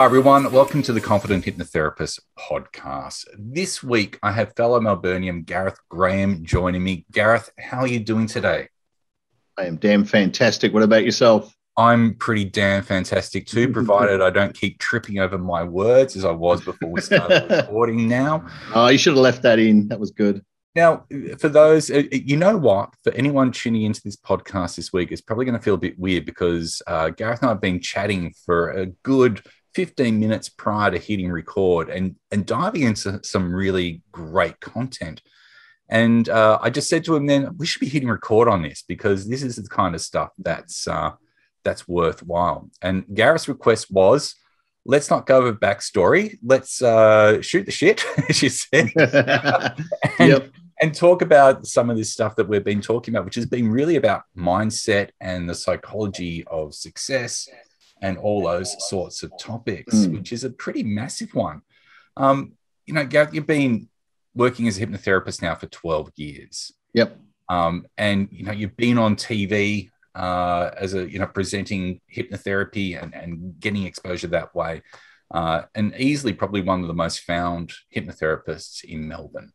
Hi everyone, welcome to the Confident Hypnotherapist podcast. This week, I have fellow Melburnian Gareth Graham joining me. Gareth, how are you doing today? I am damn fantastic. What about yourself? I'm pretty damn fantastic too, provided I don't keep tripping over my words as I was before we started recording now. Oh, you should have left that in. That was good. Now, for those, you know what, for anyone tuning into this podcast this week, it's probably going to feel a bit weird because Gareth and I have been chatting for a good 15 minutes prior to hitting record and diving into some really great content. And I just said to him then, we should be hitting record on this because this is the kind of stuff that's worthwhile. And Gareth's request was, let's not go over backstory. Let's shoot the shit, as you said. And talk about some of this stuff that we've been talking about, which has been really about mindset and the psychology of success and all those sorts of topics, which is a pretty massive one. Gareth, you've been working as a hypnotherapist now for 12 years. Yep. And, you've been on TV as presenting hypnotherapy and getting exposure that way. And easily probably one of the most found hypnotherapists in Melbourne.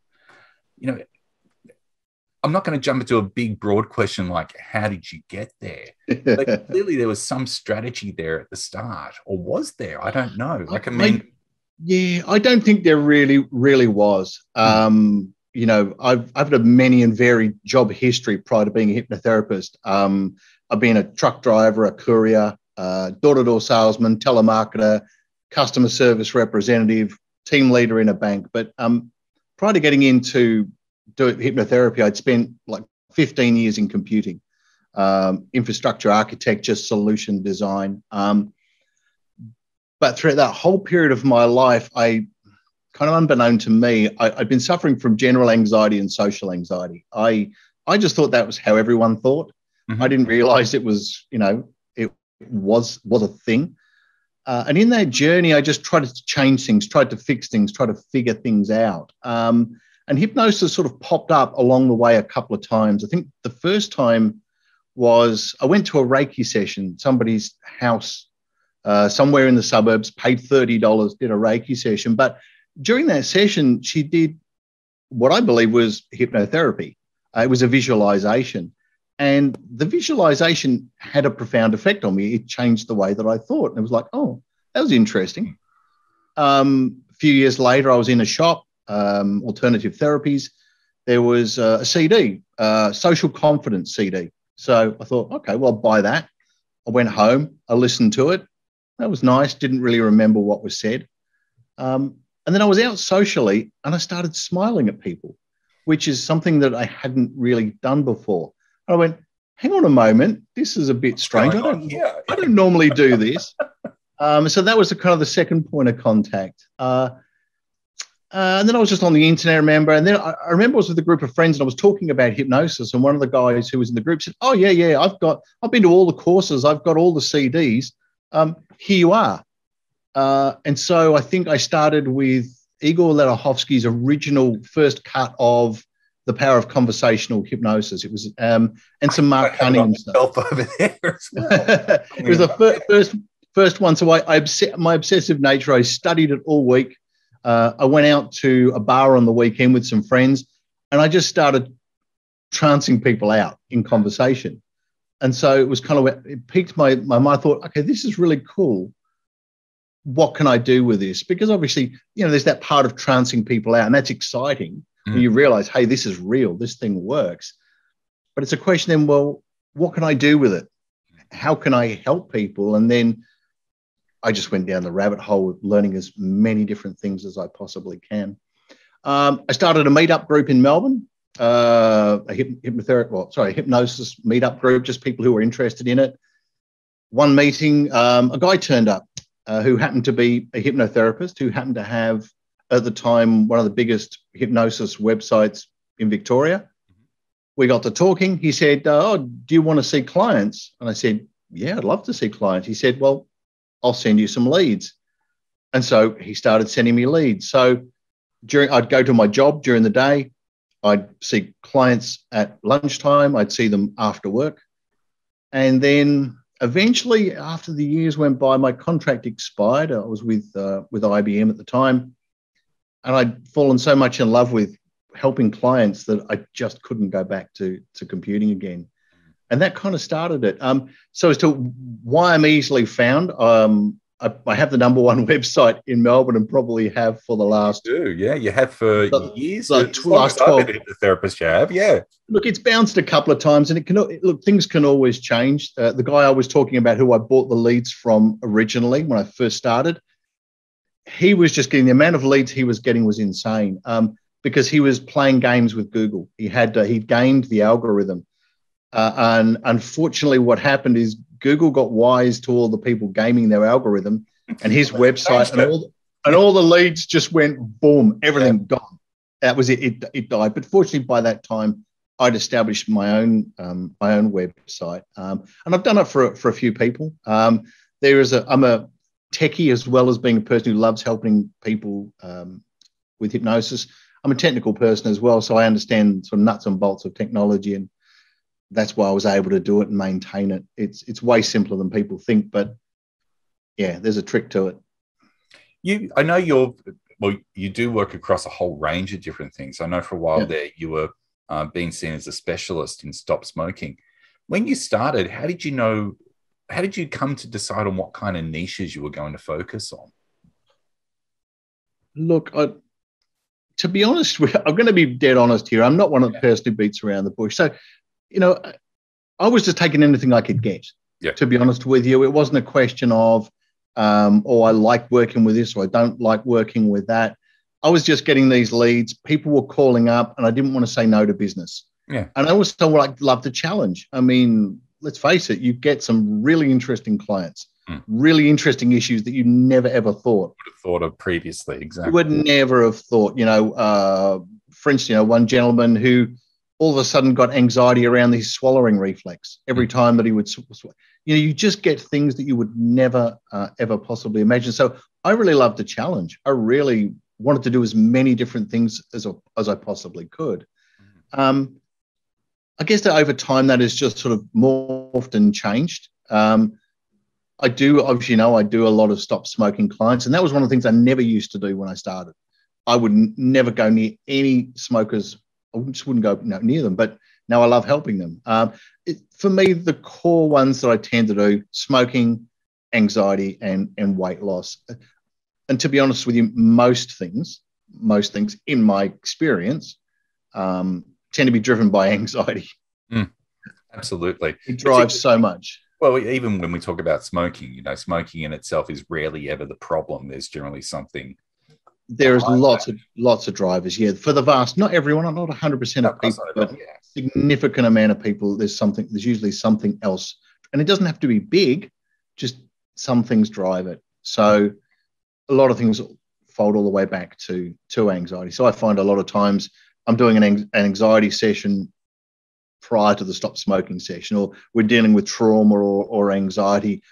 I'm not going to jump into a big, broad question like, how did you get there? But clearly there was some strategy there at the start, or was there? I don't know. I don't think there really was. I've had a many and varied job history prior to being a hypnotherapist. I've been a truck driver, a courier, door-to-door salesman, telemarketer, customer service representative, team leader in a bank. But prior to getting into doing hypnotherapy, I'd spent like 15 years in computing, infrastructure architecture, solution design. But throughout that whole period of my life, I kind of unbeknown to me, I'd been suffering from general anxiety and social anxiety. I just thought that was how everyone thought. Mm-hmm. I didn't realize it was, it was a thing. And in that journey, I just tried to change things, tried to fix things, tried to figure things out. And hypnosis sort of popped up along the way a couple of times. I think the first time was I went to a Reiki session, somebody's house somewhere in the suburbs, paid $30, did a Reiki session. But during that session, she did what I believe was hypnotherapy. It was a visualization. And the visualization had a profound effect on me. It changed the way that I thought. And it was like, oh, that was interesting. A few years later, I was in a shop, alternative therapies. There was a CD, social confidence CD. So I thought, okay, well, I'll buy that. I went home, I listened to it. That was nice. Didn't really remember what was said. And then I was out socially and I started smiling at people, which is something that I hadn't really done before. And I went, hang on a moment. This is a bit strange. I don't normally do this. So that was the second point of contact. And then I was just on the internet, remember, and then I remember I was with a group of friends and I was talking about hypnosis, and one of the guys who was in the group said, oh, yeah, I've been to all the courses, I've got all the CDs, here you are. And so I think I started with Igor Ledachovsky's original first cut of The Power of Conversational Hypnosis. It was, and some Mark Cunningham stuff. Over there as well. It was the first one. So my obsessive nature, I studied it all week. I went out to a bar on the weekend with some friends and I just started trancing people out in conversation. And so it was it piqued my mind. I thought, okay, this is really cool. What can I do with this? Because obviously, there's that part of trancing people out and that's exciting. When you realize, hey, this is real, this thing works. But it's a question then, well, what can I do with it? How can I help people? And then I just went down the rabbit hole of learning as many different things as I possibly can. I started a meetup group in Melbourne, a hypnosis meetup group, just people who were interested in it. One meeting, a guy turned up who happened to be a hypnotherapist, who happened to have, at the time, one of the biggest hypnosis websites in Victoria. We got to talking. He said, do you want to see clients? And I said, yeah, I'd love to see clients. He said, well, I'll send you some leads. And so he started sending me leads. So I'd go to my job during the day. I'd see clients at lunchtime. I'd see them after work. And then eventually, after the years went by, my contract expired. I was with IBM at the time, and I'd fallen so much in love with helping clients that I just couldn't go back to computing again. And that kind of started it. So as to why I'm easily found, I have the number one website in Melbourne and probably have for the last... You do, yeah. You have for years. As long as I've been a therapist, you have, yeah. Look, it's bounced a couple of times, and it can look. Things can always change. The guy I was talking about, who I bought the leads from originally when I first started, he was just getting... the amount of leads he was getting was insane, because he was playing games with Google. He'd gamed the algorithm. And unfortunately, what happened is Google got wise to all the people gaming their algorithm, and his website and all the leads just went boom, everything gone. That was it. It died. But fortunately, by that time, I'd established my own website, and I've done it for a few people. I'm a techie as well as being a person who loves helping people with hypnosis. I'm a technical person as well, so I understand some nuts and bolts of technology, and that's why I was able to do it and maintain it. It's way simpler than people think, but yeah, there's a trick to it. I know you do work across a whole range of different things. I know for a while there you were being seen as a specialist in stop smoking. When you started, how did you come to decide on what kind of niches you were going to focus on? Look, to be honest, I'm going to be dead honest here. I'm not one of the person who beats around the bush. So, I was just taking anything I could get, to be honest with you. It wasn't a question of, I like working with this or I don't like working with that. I was just getting these leads. People were calling up, and I didn't want to say no to business. Yeah. And I also love the challenge. I mean, let's face it, you get some really interesting clients, really interesting issues that you never, ever thought. Would have thought of previously, exactly. You would never have thought, for instance, one gentleman who all of a sudden got anxiety around his swallowing reflex every time that he would you just get things that you would never, ever possibly imagine. So I really loved the challenge. I really wanted to do as many different things as I possibly could. I guess that over time that has just sort of morphed and changed. I do a lot of stop smoking clients, and that was one of the things I never used to do when I started. I would never go near any smokers. I just wouldn't go near them, but now I love helping them. For me, the core ones that I tend to do: smoking, anxiety, and weight loss. And to be honest with you, most things in my experience tend to be driven by anxiety. Absolutely. It drives so much. Well, even when we talk about smoking, smoking in itself is rarely ever the problem. There's generally something. There's lots of drivers, for the vast, not everyone, not 100% of people, but significant amount of people, there's usually something else. And it doesn't have to be big, just some things drive it. So a lot of things fold all the way back to anxiety. So I find a lot of times I'm doing an anxiety session prior to the stop smoking session, or we're dealing with trauma or anxiety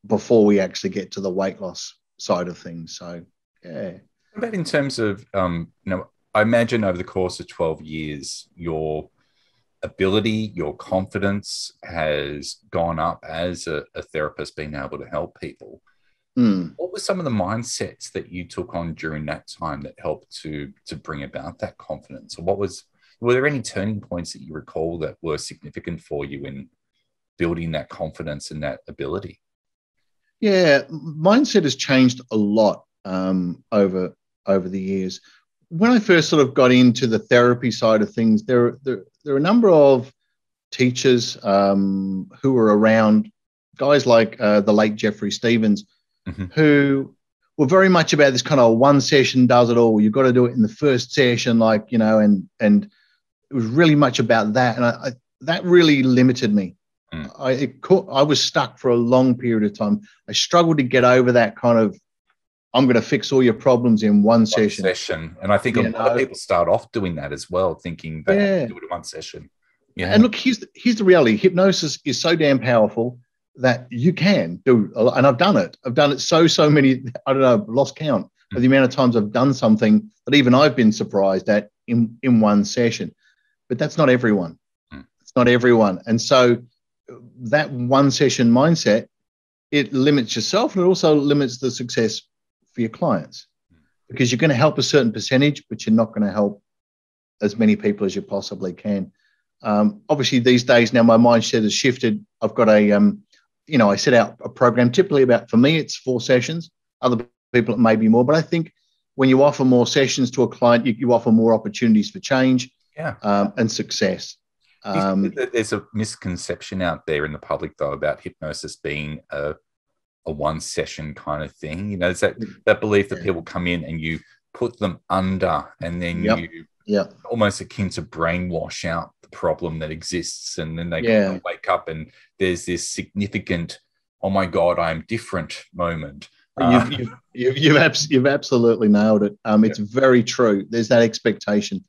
before we actually get to the weight loss side of things. So, yeah. What about in terms of, I imagine over the course of 12 years, your ability, your confidence has gone up as a therapist being able to help people. What were some of the mindsets that you took on during that time that helped to bring about that confidence? Or were there any turning points that you recall that were significant for you in building that confidence and that ability? Yeah, mindset has changed a lot over the years. When I first sort of got into the therapy side of things, there are a number of teachers who were around, guys like the late Jeffrey Stevens, who were very much about this kind of one session does it all. You've got to do it in the first session, and it was really much about that. And that really limited me. I was stuck for a long period of time. I struggled to get over that kind of, I'm going to fix all your problems in one session. And I think a lot of people start off doing that as well, thinking they have to do it in one session. Yeah. And look, here's the reality. Hypnosis is so damn powerful that you can do a lot. And I've done it. I've done it so many, I don't know, lost count of the amount of times I've done something that even I've been surprised at in one session. But that's not everyone. It's not everyone. And so that one session mindset, it limits yourself, and it also limits the success for your clients, because you're going to help a certain percentage, but you're not going to help as many people as you possibly can. Obviously, these days now, my mindset has shifted. I've got I set out a program, typically for me, it's 4 sessions. Other people, it may be more. But I think when you offer more sessions to a client, you offer more opportunities for change and success. Do you think that there's a misconception out there in the public, though, about hypnosis being a one session kind of thing? You know, it's that belief that people come in and you put them under, and then you almost akin to brainwash out the problem that exists, and then they kind of wake up and there's this significant, oh my God, I'm different moment. You've absolutely nailed it. It's very true. There's that expectation.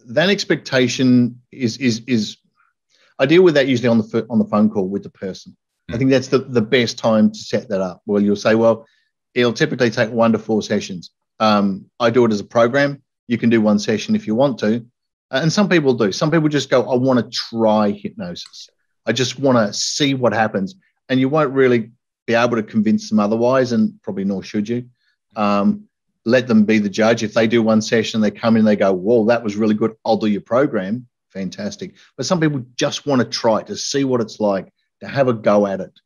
That expectation is I deal with that usually on the phone call with the person. I think that's the best time to set that up. Well, you'll say, well, it'll typically take 1 to 4 sessions. I do it as a program. You can do 1 session if you want to. And some people do. Some people just go, I want to try hypnosis. I just want to see what happens. And you won't really be able to convince them otherwise, and probably nor should you. Let them be the judge. If they do 1 session, they come in and they go, whoa, that was really good. I'll do your program. Fantastic. But some people just want to try it, to see what it's like, to have a go at it.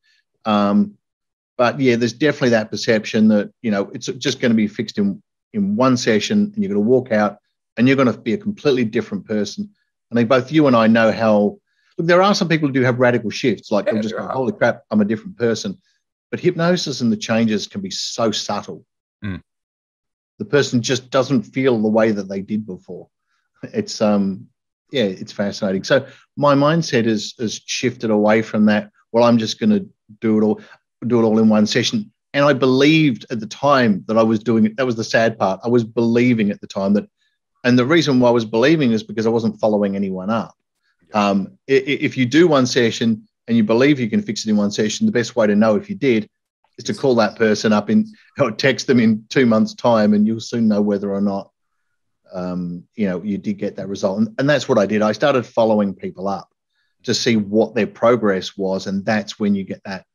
But yeah, there's definitely that perception that, it's just going to be fixed in 1 session, and you're going to walk out and you're going to be a completely different person. I think both you and I know how, look, there are some people who do have radical shifts, like they'll just go, holy crap, I'm a different person. But hypnosis and the changes can be so subtle. The person just doesn't feel the way that they did before. It's it's fascinating. So my mindset has shifted away from that. Well, I'm just going to do it all in 1 session. And I believed at the time that I was doing it. That was the sad part. I was believing at the time that, and the reason why I was believing is because I wasn't following anyone up. If you do 1 session and you believe you can fix it in 1 session, the best way to know if you did is to call that person up or text them in 2 months' time, and you'll soon know whether or not you did get that result. And that's what I did. I started following people up to see what their progress was, and that's when you get that,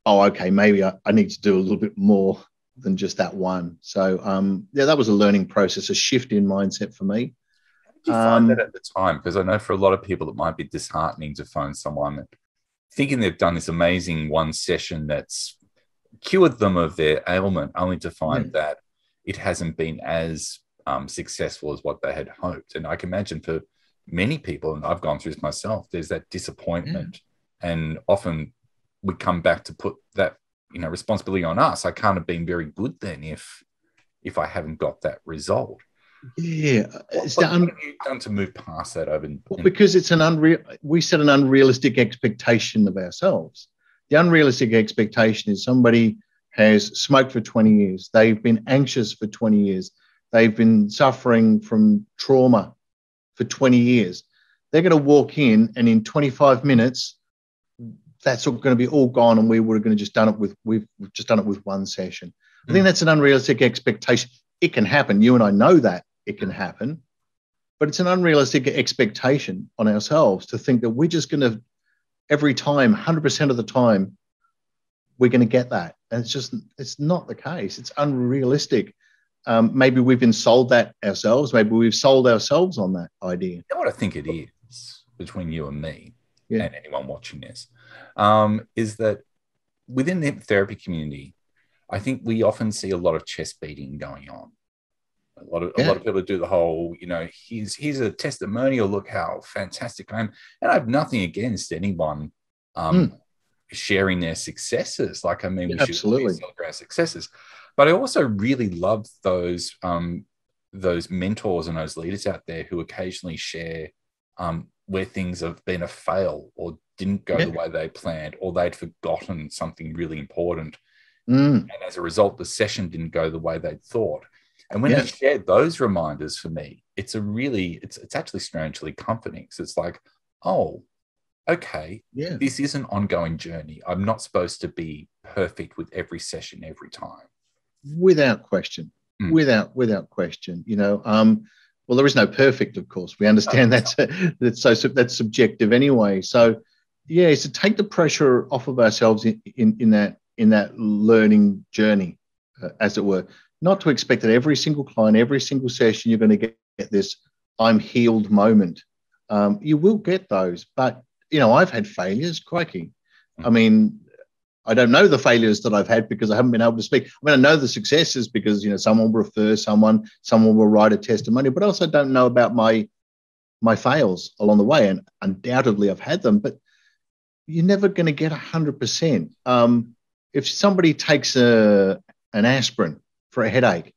oh, okay, maybe I need to do a little bit more than just that one. So that was a learning process, a shift in mindset for me. How did you find that at the time? Because I know for a lot of people it might be disheartening to phone someone thinking they've done this amazing 1 session that's cured them of their ailment, only to find that it hasn't been as successful as what they had hoped. And I can imagine for many people, and I've gone through this myself, there's that disappointment, and often we come back to put that responsibility on us. I can't have been very good then if I haven't got that result. Yeah, what have you done to move past that? Because it's we set an unrealistic expectation of ourselves. The unrealistic expectation is somebody has smoked for 20 years. They've been anxious for 20 years. They've been suffering from trauma for 20 years. They're going to walk in, and in 25 minutes, that's all going to be all gone, and we've just done it with 1 session. I think that's an unrealistic expectation. It can happen. You and I know that it can happen, but it's an unrealistic expectation on ourselves to think that we're just going to, every time, 100% of the time, we're going to get that. And it's not the case. It's unrealistic. Maybe we've been sold that ourselves. Maybe we've sold ourselves on that idea. You know what I think it is between you and me and anyone watching this, is that within the hypnotherapy community, I think we often see a lot of chest beating going on. A lot of people do the whole, here's a testimonial, look how fantastic I am. And I have nothing against anyone sharing their successes. Like, I mean, we should celebrate our successes. But I also really love those mentors and those leaders out there who occasionally share where things have been a fail or didn't go the way they planned, or they'd forgotten something really important. And as a result, the session didn't go the way they'd thought. And when they shared those reminders for me, it's actually strangely comforting. So it's like, oh, okay, this is an ongoing journey. I'm not supposed to be perfect with every session every time. Without question. Without question. Well, there is no perfect, of course. We understand that's subjective anyway. So, yeah, so take the pressure off of ourselves in that learning journey, as it were. Not to expect that every single client, every single session, you're going to get this "I'm healed" moment. You will get those, but I've had failures. Crikey, I mean, I don't know the failures that I've had because I haven't been able to speak. I mean, I know the successes because, someone will refer someone will write a testimony, but I also don't know about my fails along the way. And undoubtedly I've had them, but you're never going to get 100%. If somebody takes an aspirin for a headache,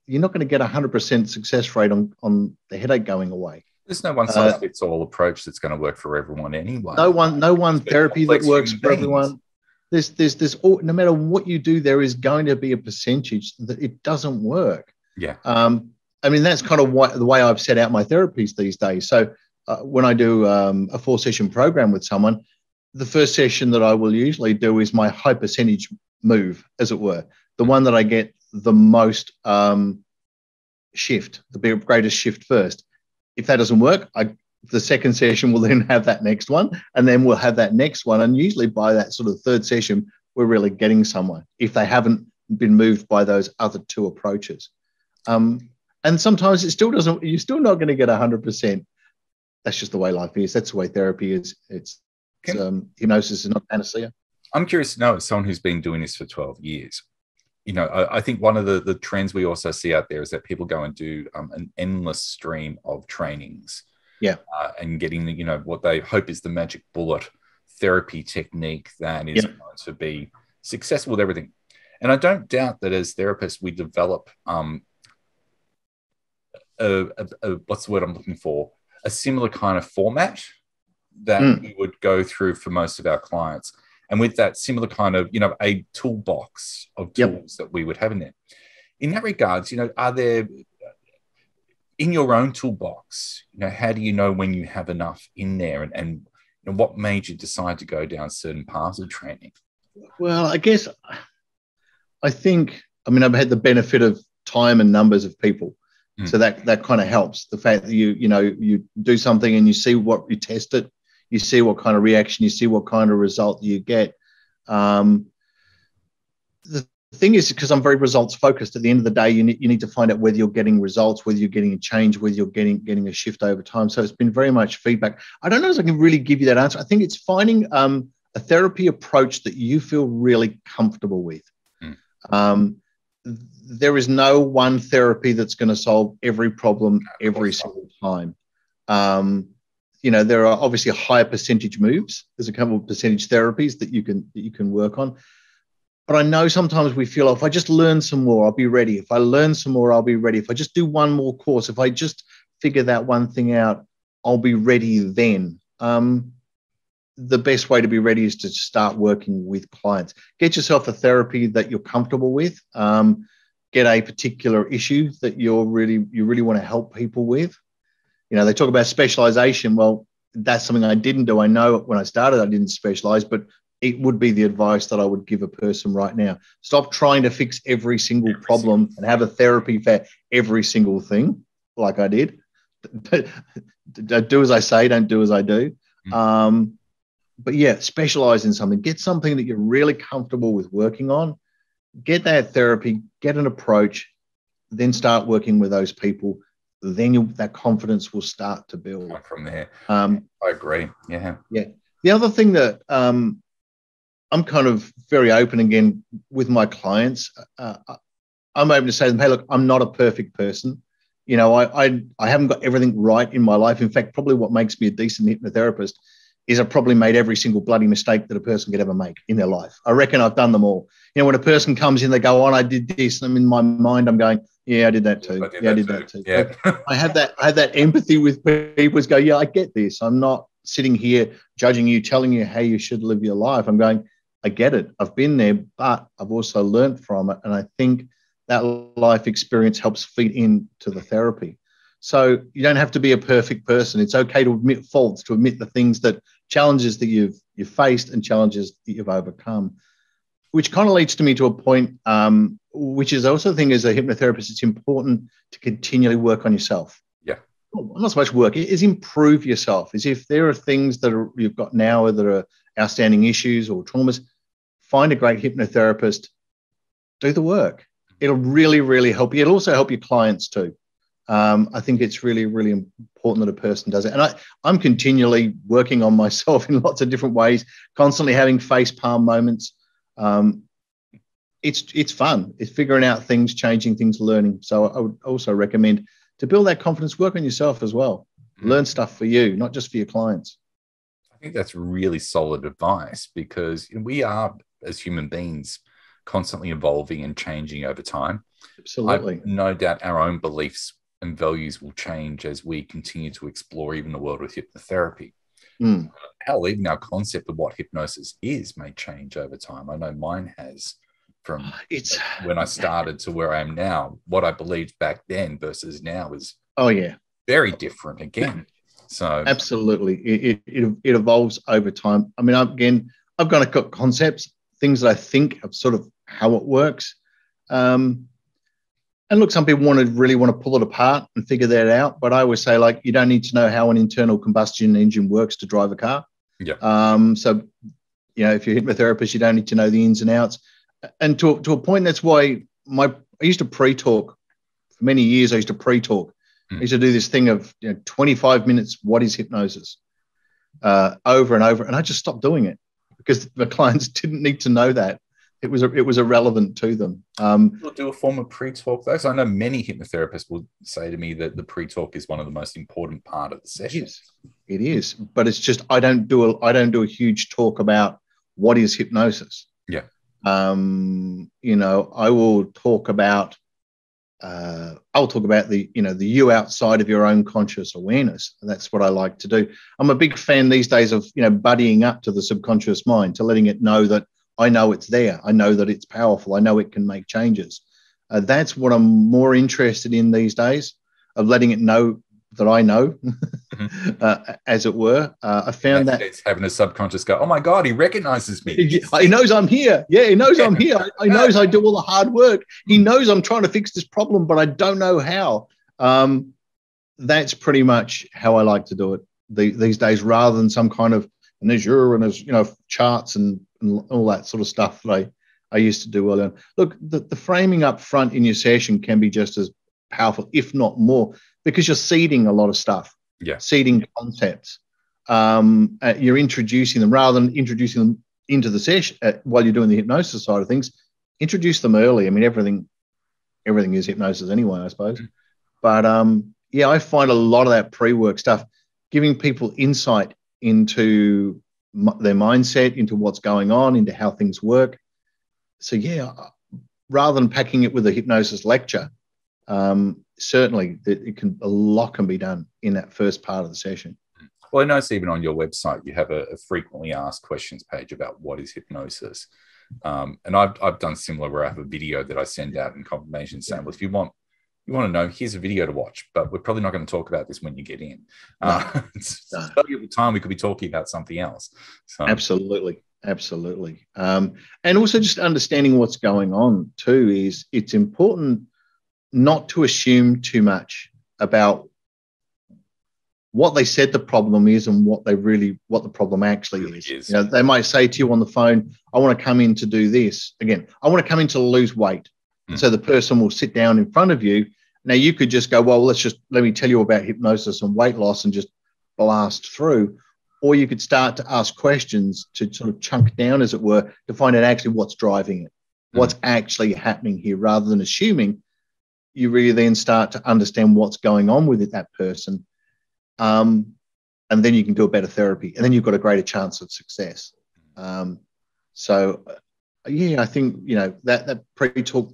you're not going to get 100% success rate on the headache going away. There's no one size fits all approach that's going to work for everyone anyway. No one therapy that works for everyone. There's no matter what you do, there is going to be a percentage that it doesn't work. Yeah. I mean, that's kind of the way I've set out my therapies these days. So when I do a 4-session program with someone, the first session that I will usually do is my high percentage move, as it were, the one that I get the most shift, the greatest shift first. If that doesn't work, the second session will then have that next one, and then we'll have that next one. And usually by that sort of third session, we're really getting someone if they haven't been moved by those other 2 approaches. And sometimes it still doesn't, you're still not going to get 100%. That's just the way life is. That's the way therapy is. Hypnosis is not panacea. I'm curious to know, as someone who's been doing this for 12 years, I think one of the trends we also see out there is that people go and do an endless stream of trainings. Yeah. And getting what they hope is the magic bullet therapy technique that is going to be successful with everything. And I don't doubt that as therapists, we develop what's the word I'm looking for? A similar kind of format that we would go through for most of our clients. And with that similar kind of, a toolbox of tools that we would have in there. In that regards, are there, in your own toolbox, how do you know when you have enough in there, and what made you decide to go down certain paths of training? Well, I guess, I've had the benefit of time and numbers of people. So that kind of helps. The fact that you do something and you see what you test it, you see what kind of reaction, you see what kind of result you get. The thing is, because I'm very results focused, at the end of the day, you need to find out whether you're getting results, whether you're getting a change, whether you're getting a shift over time. So it's been very much feedback. I don't know if I can really give you that answer. I think it's finding a therapy approach that you feel really comfortable with. There is no one therapy that's going to solve every problem every single time. There are obviously higher percentage moves. There's a couple of percentage therapies that you can work on. But I know sometimes we feel, if I just learn some more, I'll be ready. If I learn some more, I'll be ready. If I just do one more course, if I just figure that one thing out, I'll be ready then. The best way to be ready is to start working with clients. Get yourself a therapy that you're comfortable with. Get a particular issue that you really want to help people with. They talk about specialization. Well, that's something I didn't do. I know when I started, I didn't specialize, but it would be the advice that I would give a person right now. Stop trying to fix every single problem and have a therapy for every single thing like I did. Do as I say, don't do as I do. But yeah, specialize in something. Get something that you're really comfortable with working on. Get that therapy, get an approach, then start working with those people. Then that confidence will start to build. From there. I agree. Yeah. Yeah. The other thing that I'm kind of very open again with my clients. I'm open to say to them, hey, look, I'm not a perfect person. I haven't got everything right in my life. In fact, probably what makes me a decent hypnotherapist is I've probably made every single bloody mistake that a person could ever make in their life. I reckon I've done them all. When a person comes in, they go, I did this. And in my mind, I'm going, yeah, I did that too. I did that too. Yeah. I have that empathy with people who go, yeah, I get this. I'm not sitting here judging you, telling you how you should live your life. I'm going, I get it. I've been there, but I've also learned from it. And I think that life experience helps feed into the therapy. So you don't have to be a perfect person. It's okay to admit faults, to admit the things that challenges that you've faced and challenges that you've overcome, which kind of leads to me to a point, which is also the thing as a hypnotherapist, it's important to continually work on yourself. Yeah. not so much work, is improve yourself. Is if there are things that you've got now that are outstanding issues or traumas, find a great hypnotherapist, do the work. It'll really, really help you. It'll also help your clients too. I think it's really, really important that a person does it. And I'm continually working on myself in lots of different ways, constantly having face palm moments. It's fun. It's figuring out things, changing things, learning. So I would also recommend to build that confidence, work on yourself as well. Learn stuff for you, not just for your clients. I think that's really solid advice, because we are, as human beings, constantly evolving and changing over time. Absolutely. No doubt our own beliefs and values will change as we continue to explore even the world of hypnotherapy. Hell, even our concept of what hypnosis is may change over time. I know mine has, from when I started to where I am now. What I believed back then versus now is very different again. So absolutely, it evolves over time. I mean, I've got concepts, things that I think of sort of how it works. And look, some people really want to pull it apart and figure that out. But I always say, like, you don't need to know how an internal combustion engine works to drive a car. Yeah. So, if you're a hypnotherapist, you don't need to know the ins and outs. And to a point, that's why I used to pre-talk. For many years, I used to pre-talk. I used to do this thing of 25 minutes, what is hypnosis? Over and over. And I just stopped doing it because the clients didn't need to know that. It was irrelevant to them. We'll do a form of pre-talk, though. So I know many hypnotherapists will say to me that the pre-talk is one of the most important part of the session. It is, but it's just I don't do a huge talk about what is hypnosis. Yeah. I will talk about the you outside of your own conscious awareness. And that's what I like to do. I'm a big fan these days of buddying up to the subconscious mind, to letting it know that I know it's there. I know that it's powerful. I know it can make changes. That's what I'm more interested in these days, of letting it know that I know, as it were. I found that it's having a subconscious go, oh my God, he recognizes me. He knows I'm here. Yeah, he knows I'm here. He knows I do all the hard work. He knows I'm trying to fix this problem, but I don't know how. That's pretty much how I like to do it these days, rather than some kind of an azure and charts and all that sort of stuff that I used to do earlier on. Look, the framing up front in your session can be just as powerful, if not more, because you're seeding a lot of stuff. Yeah. Seeding concepts. You're introducing them rather than introducing them into the session while you're doing the hypnosis side of things. Introduce them early. I mean, everything is hypnosis anyway, I suppose. But I find a lot of that pre-work stuff, giving people insight into their mindset, into what's going on, into how things work. So rather than packing it with a hypnosis lecture, certainly a lot can be done in that first part of the session. Well, I notice even on your website, you have a frequently asked questions page about what is hypnosis. And I've done similar, where I have a video that I send out in confirmation saying, well, if you want to know, here's a video to watch, but we're probably not going to talk about this when you get in. It's valuable time. We could be talking about something else. So. Absolutely. And also just understanding what's going on too is it's important not to assume too much about what they said the problem is and what the problem actually is. They might say to you on the phone, I want to come in to do this. Again, I want to come in to lose weight. And so the person will sit down in front of you. Now you could just go, well, let me tell you about hypnosis and weight loss and just blast through. Or you could start to ask questions to sort of chunk down, as it were, to find out actually what's driving it, what's actually happening here, rather than assuming. You really then start to understand what's going on with that person. And then you can do a better therapy, and then you've got a greater chance of success. I think, that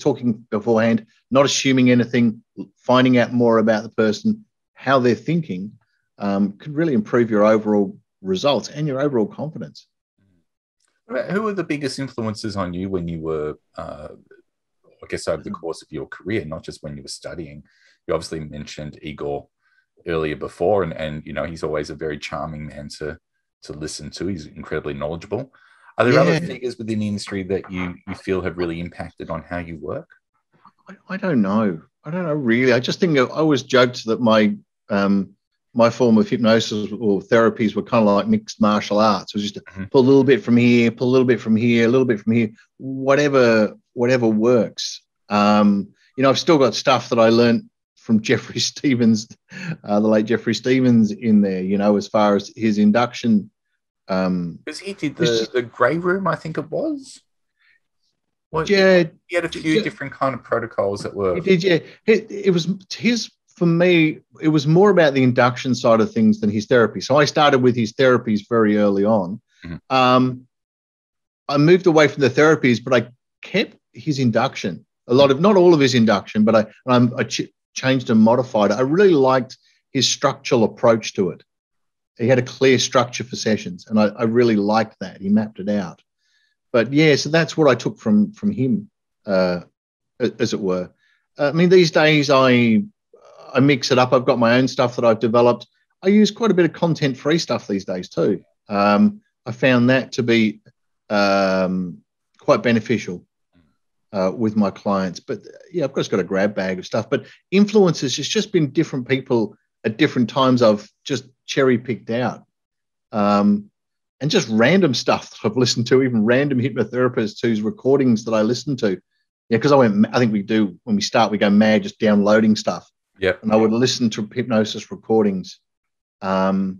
talking beforehand, not assuming anything, finding out more about the person, how they're thinking, could really improve your overall results and your overall confidence. Who were the biggest influences on you when you were, I guess, over the course of your career, not just when you were studying? You obviously mentioned Igor earlier before, and he's always a very charming man to listen to. He's incredibly knowledgeable. Are there other figures within the industry that you feel have really impacted on how you work? I don't know. I don't know really. I just think I always joked that my my form of hypnosis or therapies were kind of like mixed martial arts. It was just pull a little bit from here, pull a little bit from here, a little bit from here, whatever works. I've still got stuff that I learned from Jeffrey Stevens, the late Jeffrey Stevens, in there, as far as his induction. Because he did the grey room, I think it was. Yeah. He had a few different kind of protocols that were. He did, yeah. It was his. For me, it was more about the induction side of things than his therapy. So I started with his therapies very early on. I moved away from the therapies, but I kept his induction. Not all of his induction, but I changed and modified it. I really liked his structural approach to it. He had a clear structure for sessions, and I really liked that. He mapped it out. But yeah, so that's what I took from him, as it were. These days I mix it up. I've got my own stuff that I've developed. I use quite a bit of content-free stuff these days too. I found that to be quite beneficial with my clients. But yeah, of course, got a grab bag of stuff. But influences, it's just been different people at different times I've just cherry-picked out. And just random stuff that I've listened to, even random hypnotherapists whose recordings that I listen to. Yeah, because I think we do, when we start, we go mad just downloading stuff. Yep. And I would listen to hypnosis recordings. And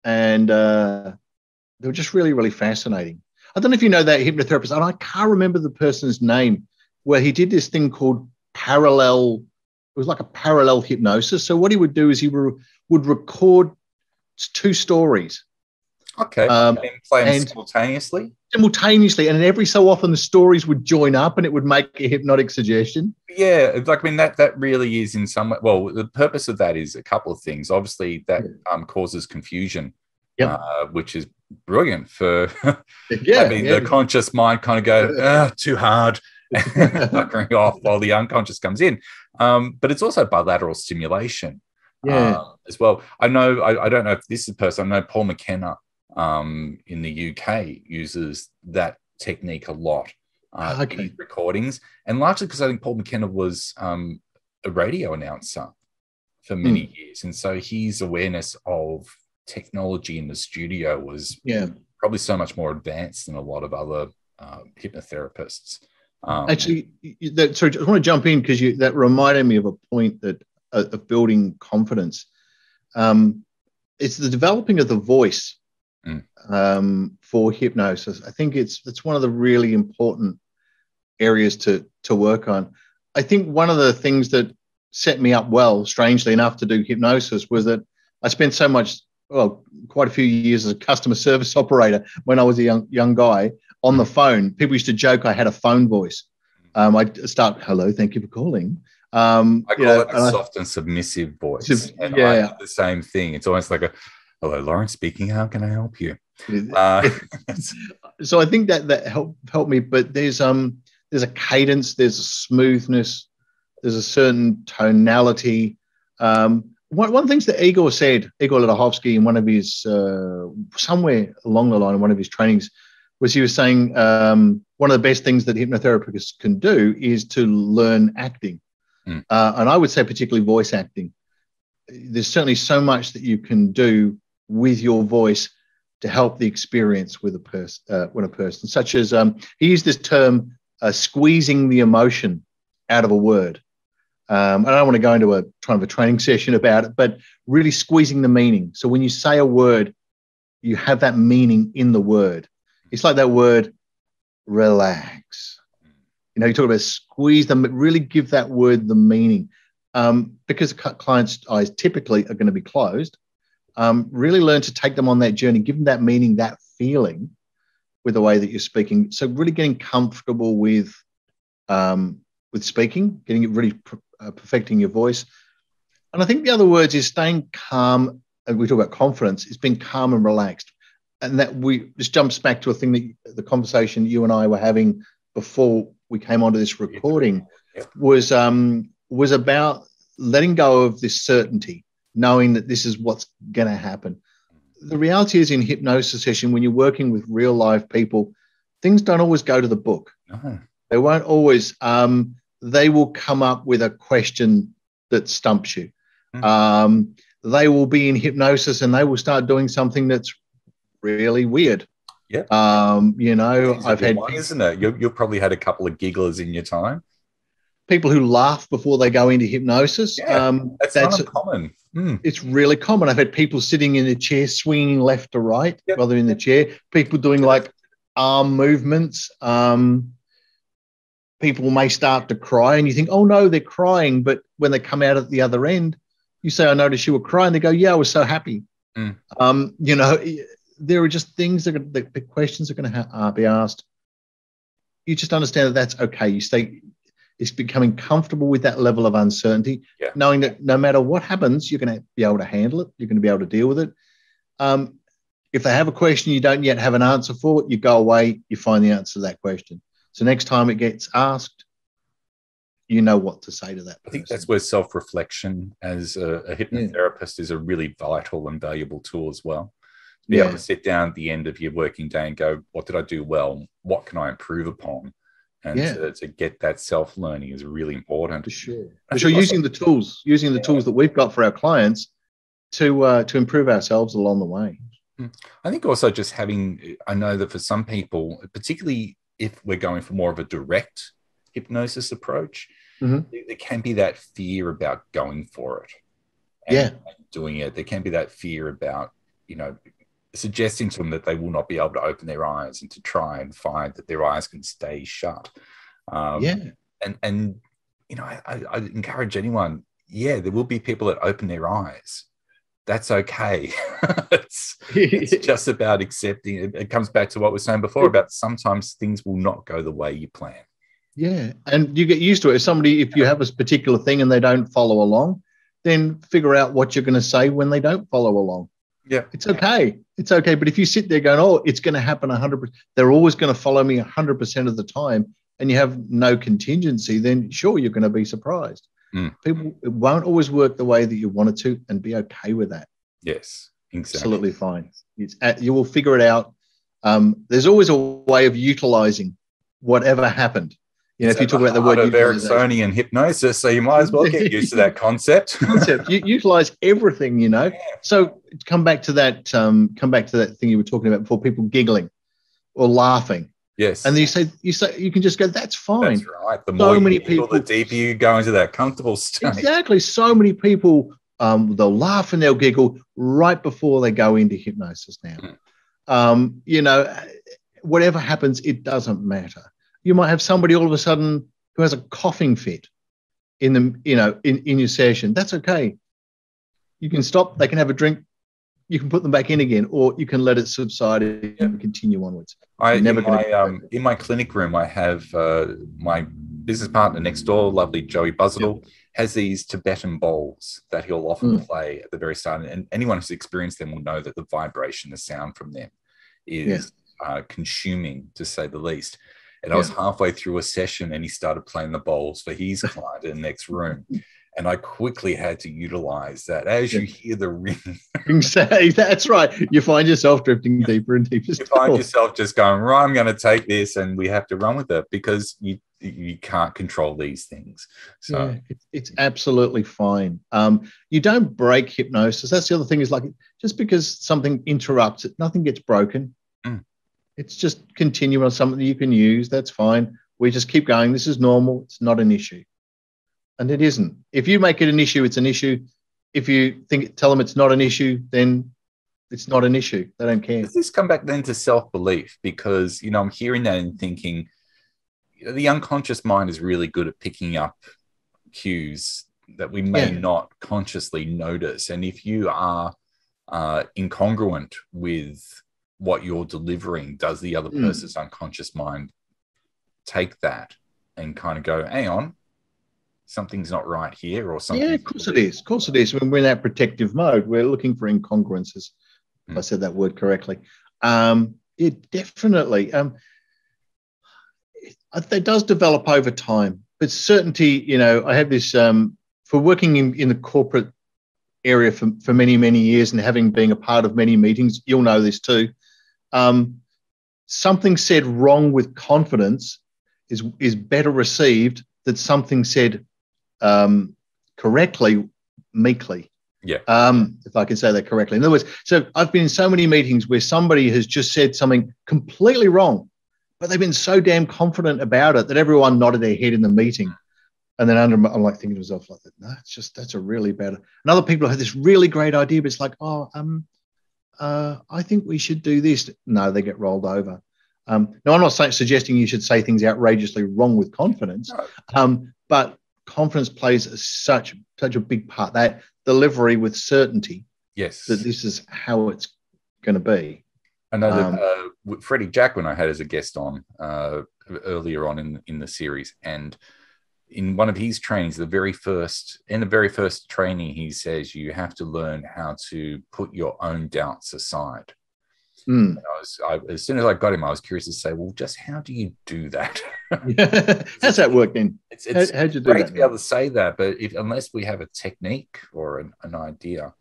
they were just really, really fascinating. I don't know if you know that hypnotherapist, and I can't remember the person's name, where he did this thing called parallel. It was like a parallel hypnosis. So what he would do is he would record 2 stories. Okay. And play them simultaneously? Simultaneously. And every so often the stories would join up and it would make a hypnotic suggestion. Yeah. That really is in some way. Well, the purpose of that is a couple of things. Obviously, that causes confusion, which is brilliant for having the conscious mind kind of go, too hard, fuckering off while the unconscious comes in. But it's also bilateral stimulation as well. I know, I don't know if this is a person, I know Paul McKenna in the UK uses that technique a lot in his recordings, and largely because I think Paul McKenna was a radio announcer for many years, and so his awareness of technology in the studio was probably so much more advanced than a lot of other hypnotherapists. Actually, sorry, I want to jump in because that reminded me of a point that of building confidence. It's the developing of the voice for hypnosis. I think it's one of the really important areas to work on. I think one of the things that set me up well, strangely enough, to do hypnosis was that I spent quite a few years as a customer service operator when I was a young guy on the phone. People used to joke I had a phone voice. I'd start, hello, thank you for calling. I call it a soft and submissive voice. I do the same thing. It's almost like hello, Lawrence speaking. How can I help you? So I think that helped me. But there's a cadence, there's a smoothness, there's a certain tonality. One of the things that Igor Ledachovsky in one of his somewhere along the line in one of his trainings was he was saying one of the best things that hypnotherapists can do is to learn acting. And I would say particularly voice acting. There's certainly so much that you can do with your voice to help the experience with a person, such as he used this term, squeezing the emotion out of a word. I don't want to go into a training session about it, but really squeezing the meaning. So when you say a word, you have that meaning in the word. It's like that word, relax. You talk about squeeze them, but really give that word the meaning. Because clients' eyes typically are going to be closed. Really learn to take them on that journey, give them that meaning, that feeling with the way that you're speaking. So really getting comfortable with speaking, getting it really perfecting your voice. And I think the other words is staying calm. And we talk about confidence, is being calm and relaxed. And that this jumps back to a thing that the conversation you and I were having before we came onto this recording was about letting go of this certainty, knowing that this is what's going to happen. The reality is in hypnosis session, when you're working with real live people, things don't always go to the book. No. They won't always. They will come up with a question that stumps you. They will be in hypnosis and they will start doing something that's really weird. Yeah. I've had one, isn't it? You've probably had a couple of gigglers in your time. People who laugh before they go into hypnosis. Yeah, that's not uncommon. It's really common. I've had people sitting in a chair swinging left to right while they're in the chair. People doing like arm movements. People may start to cry and you think, oh, no, they're crying. But when they come out at the other end, you say, I noticed you were crying. They go, yeah, I was so happy. There are just things that the questions are going to be asked. You just understand that that's okay. You stay, it's becoming comfortable with that level of uncertainty, knowing that no matter what happens, you're going to be able to handle it. You're going to be able to deal with it. If they have a question you don't yet have an answer for, you go away, you find the answer to that question. So next time it gets asked, you know what to say to that person. I think that's where self-reflection as a hypnotherapist is a really vital and valuable tool as well. To be able to sit down at the end of your working day and go, what did I do well? What can I improve upon? And to get that self-learning is really important. For sure. Using the tools that we've got for our clients to improve ourselves along the way. I think also just I know that for some people, particularly if we're going for more of a direct hypnosis approach, there can be that fear about going for it and doing it. There can be that fear about, suggesting to them that they will not be able to open their eyes and to try and find that their eyes can stay shut. I encourage anyone, there will be people that open their eyes. That's okay. it's just about accepting it. It comes back to what we were saying before about sometimes things will not go the way you plan. Yeah, and you get used to it. If you have a particular thing and they don't follow along, then figure out what you're going to say when they don't follow along. Yeah, it's okay. It's okay. But if you sit there going, oh, it's going to happen 100%, they're always going to follow me 100% of the time, and you have no contingency, then sure, you're going to be surprised. People, it won't always work the way that you want it to, and be okay with that. Yes, exactly. Absolutely fine. You will figure it out. There's always a way of utilizing whatever happened. If you talk about the word of Ericksonian hypnosis, so you might as well get used to that concept. You utilize everything, So come back to that thing you were talking about before, people giggling or laughing. Yes. And you say you can just go, that's fine. That's right. The more you giggle, the deeper you go into that comfortable state. Exactly. So many people, they'll laugh and they'll giggle right before they go into hypnosis now. Whatever happens, it doesn't matter. You might have somebody all of a sudden who has a coughing fit in your session. That's okay. You can stop. They can have a drink. You can put them back in again, or you can let it subside and continue onwards. In my clinic room, I have my business partner next door, lovely Joey Buzzardle, has these Tibetan bowls that he'll often play at the very start. And anyone who's experienced them will know that the vibration, the sound from them is consuming, to say the least. And I was halfway through a session and he started playing the bowls for his client in the next room. And I quickly had to utilize that. As you hear the ring. That's right. You find yourself drifting deeper and deeper. You find yourself just going, right, I'm going to take this and we have to run with it because you can't control these things. So it's absolutely fine. You don't break hypnosis. That's the other thing is like, just because something interrupts it, nothing gets broken. It's just continuing on something that you can use. That's fine. We just keep going. This is normal. It's not an issue. And it isn't. If you make it an issue, it's an issue. If you tell them it's not an issue, then it's not an issue. They don't care. Does this come back then to self-belief? Because, I'm hearing that and thinking, the unconscious mind is really good at picking up cues that we may not consciously notice. And if you are incongruent with what you're delivering, does the other person's unconscious mind take that and kind of go, hang on, something's not right here or something? Yeah, of course it is. Of course it is. When we're in that protective mode, we're looking for incongruences, if I said that word correctly. It definitely, it does develop over time. But certainty, I have this, for working in the corporate area for many, many years and having been a part of many meetings, you'll know this too. Something said wrong with confidence is better received than something said correctly meekly. Yeah. If I can say that correctly. In other words, so I've been in so many meetings where somebody has just said something completely wrong, but they've been so damn confident about it that everyone nodded their head in the meeting. And then I'm like thinking to myself, like, no, that's a really bad. And other people have this really great idea, but it's like, I think we should do this. No, they get rolled over. No, I'm not suggesting you should say things outrageously wrong with confidence, but confidence plays such a big part. That delivery with certainty, yes, that this is how it's going to be. I know that Freddie Jackman I had as a guest on earlier on in the series, and in one of his trainings, the very first training, he says you have to learn how to put your own doubts aside. As soon as I got him, I was curious to say, well, just how do you do that? How's that working? It's how'd you do great that, to be able to say that, but unless we have a technique or an idea,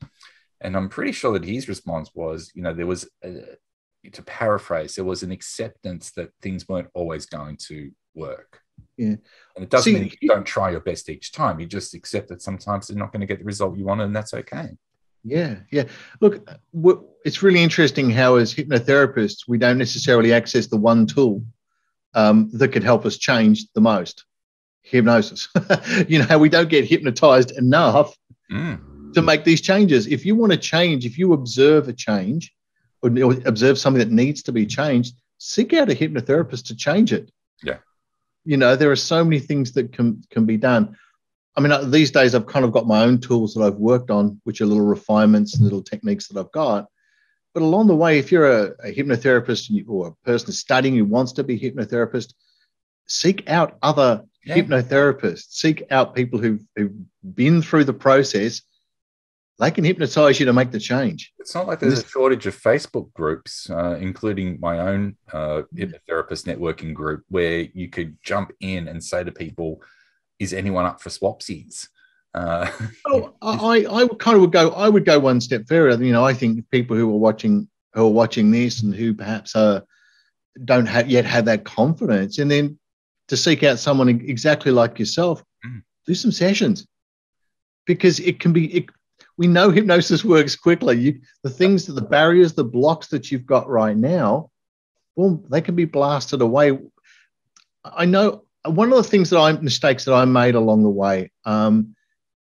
and I'm pretty sure that his response was, there was, to paraphrase, there was an acceptance that things weren't always going to work. Yeah. And it doesn't mean you don't try your best each time. You just accept that sometimes they're not going to get the result you want, and that's okay. Yeah. Look, it's really interesting how as hypnotherapists, we don't necessarily access the one tool that could help us change the most, hypnosis. We don't get hypnotized enough to make these changes. If you want to change, if you observe a change or observe something that needs to be changed, seek out a hypnotherapist to change it. Yeah. There are so many things that can be done. I mean, these days I've kind of got my own tools that I've worked on, which are little refinements and little techniques that I've got. But along the way, if you're a hypnotherapist or a person studying who wants to be a hypnotherapist, seek out other hypnotherapists, seek out people who've been through the process. They can hypnotize you to make the change. It's not like there's a shortage of Facebook groups, including my own hypnotherapist networking group, where you could jump in and say to people, is anyone up for swapsies? I would go one step further. I think people who are watching this and who perhaps don't yet have that confidence, and then to seek out someone exactly like yourself, do some sessions, because we know hypnosis works quickly. The barriers, the blocks that you've got right now, boom, they can be blasted away. I know one of the mistakes that I made along the way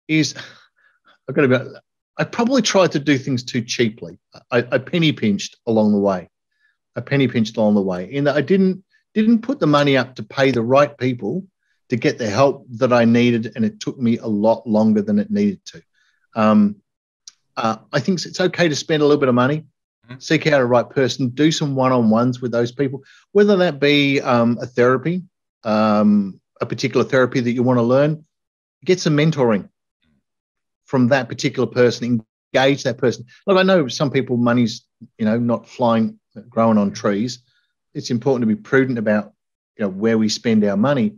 is I probably tried to do things too cheaply. I penny pinched along the way. In that I didn't put the money up to pay the right people to get the help that I needed, and it took me a lot longer than it needed to. I think it's okay to spend a little bit of money, seek out a right person, do some one-on-ones with those people, whether that be a therapy, a particular therapy that you want to learn. Get some mentoring from that particular person, engage that person. Look, I know some people, money's, not growing on trees. It's important to be prudent about, where we spend our money.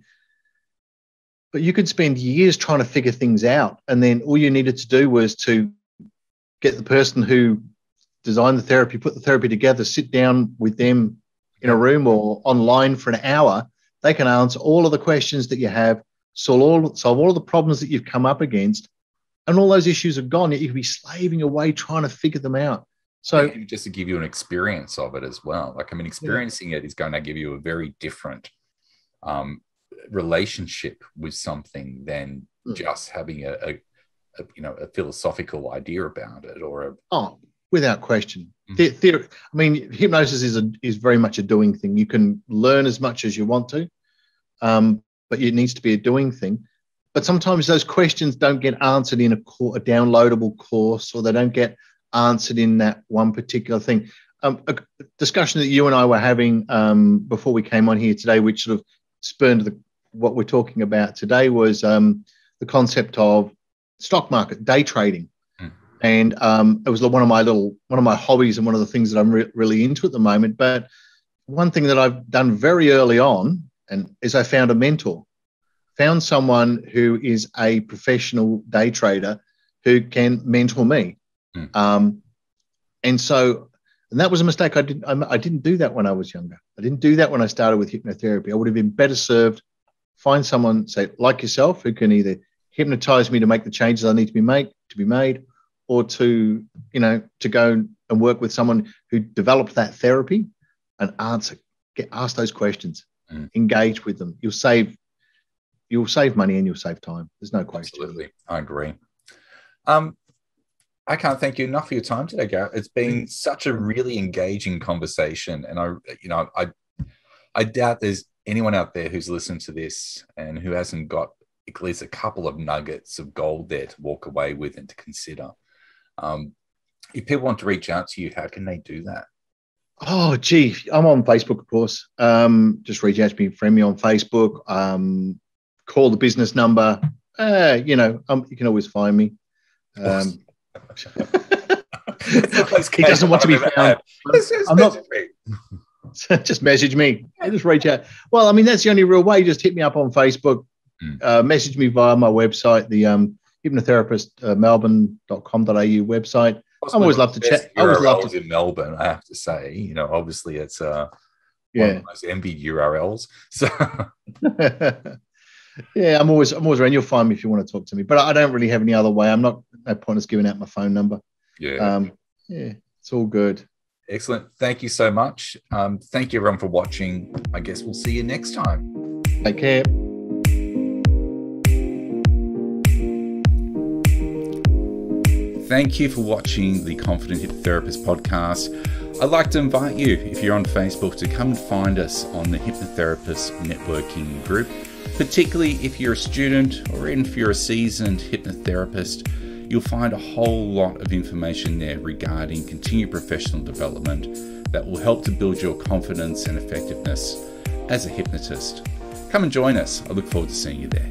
But you could spend years trying to figure things out, and then all you needed to do was to get the person who designed the therapy, put the therapy together, sit down with them in a room or online for an hour. They can answer all of the questions that you have, solve all of the problems that you've come up against, and all those issues are gone. You could be slaving away trying to figure them out. So just to give you an experience of it as well. Experiencing it is going to give you a very different relationship with something than just having a philosophical idea about it, or without question. Hypnosis is very much a doing thing. You can learn as much as you want to, but it needs to be a doing thing. But sometimes those questions don't get answered in a downloadable course, or they don't get answered in that one particular thing. A discussion that you and I were having before we came on here today, which sort of spurned what we're talking about today, was the concept of stock market day trading. And it was one of my hobbies and one of the things that I'm really into at the moment. But one thing that I've done very early on is I found a mentor, found someone who is a professional day trader who can mentor me. And that was a mistake. I didn't do that when I was younger. I didn't do that when I started with hypnotherapy. I would have been better served find someone, say, like yourself, who can either hypnotize me to make the changes I need to be made, or to go and work with someone who developed that therapy and ask those questions, engage with them. You'll save money and you'll save time. There's no question. Absolutely. I agree. I can't thank you enough for your time today, Gareth. It's been such a really engaging conversation. And I doubt there's anyone out there who's listened to this and who hasn't got at least a couple of nuggets of gold there to walk away with and to consider. If people want to reach out to you, how can they do that? Oh, gee, I'm on Facebook, of course. Just reach out to me, friend me on Facebook. Call the business number. You can always find me. He doesn't want to be found. I'm not. Just message me. Just reach out. Well, I mean, that's the only real way. Just hit me up on Facebook. Message me via my website, the Hypnotherapist, melbourne.com.au website. I always love to chat. I always love to in Melbourne. I have to say, obviously it's one of the most envied URLs. So yeah, I'm always around. You'll find me if you want to talk to me. But I don't really have any other way. I'm not. No point is giving out my phone number. Yeah. It's all good. Excellent. Thank you so much. Thank you everyone for watching. I guess we'll see you next time. Take care. Thank you for watching the Confident Hypnotherapist podcast. I'd like to invite you, if you're on Facebook, to come and find us on the Hypnotherapist networking group, particularly if you're a student or even if you're a seasoned hypnotherapist. You'll find a whole lot of information there regarding continued professional development that will help to build your confidence and effectiveness as a hypnotist. Come and join us. I look forward to seeing you there.